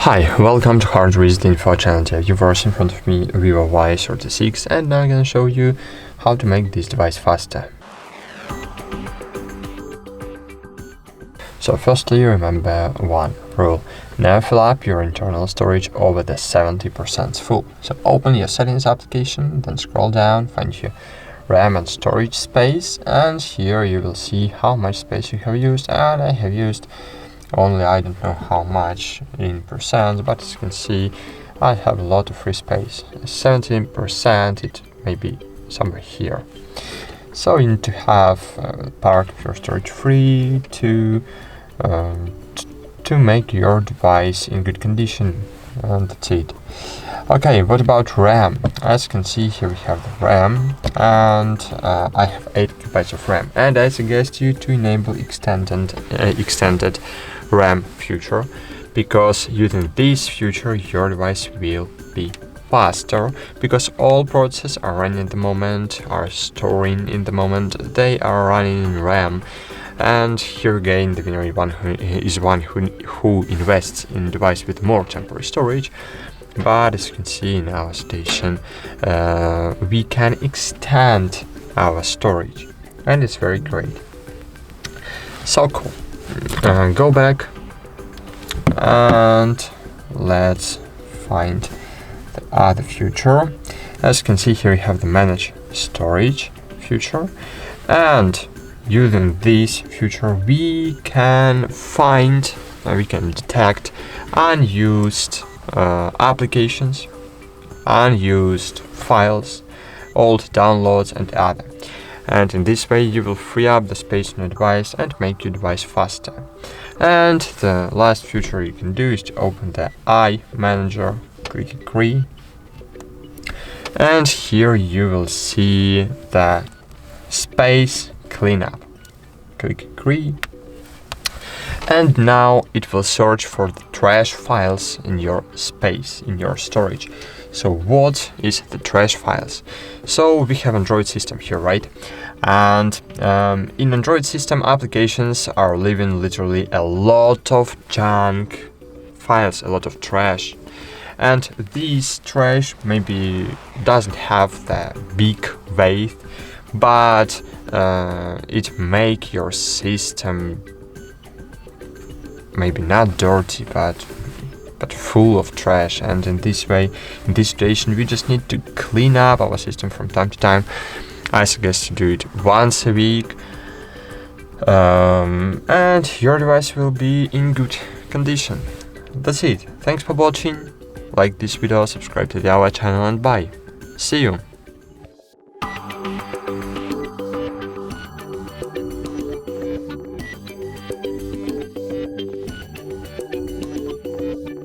Hi, welcome to HardReset.Info channel. Viewers, in front of me VIVO Y36, and now I'm gonna show you how to make this device faster. So firstly, remember one rule: never fill up your internal storage over the 70% full. So open your settings application, then scroll down, find your RAM and storage space, and here you will see how much space you have used, and I have used only, I don't know how much in percent, but as you can see, I have a lot of free space. 17%, it may be somewhere here. So you need to have part of your storage free to make your device in good condition, and that's it. Okay, what about RAM? As you can see, here we have the RAM, and I have 8 GB of RAM, and I suggest you to enable extended RAM feature, because using this feature your device will be faster, because all processes are running at the moment, are storing in the moment, they are running in RAM. And here again, the winner is one who invests in a device with more temporary storage. But as you can see in our station, we can extend our storage, and it's very great. So cool. Go back and let's find the other feature. As you can see here, we have the manage storage feature, and using this feature we can find, we can detect unused applications, unused files, old downloads and other. And in this way you will free up the space on your device and make your device faster. And the last feature you can do is to open the iManager, click agree, and here you will see the space cleanup. Click agree, and now it will search for the trash files in your space, in your storage. So what is the trash files? So we have Android system here, right? And in Android system, applications are leaving literally a lot of junk files, a lot of trash. And this trash maybe doesn't have the big weight, but it make your system maybe not dirty, but full of trash. And in this way, in this situation, we just need to clean up our system from time to time. I suggest to do it once a week, and your device will be in good condition. That's it. Thanks for watching. Like this video, subscribe to our channel, and bye. See you.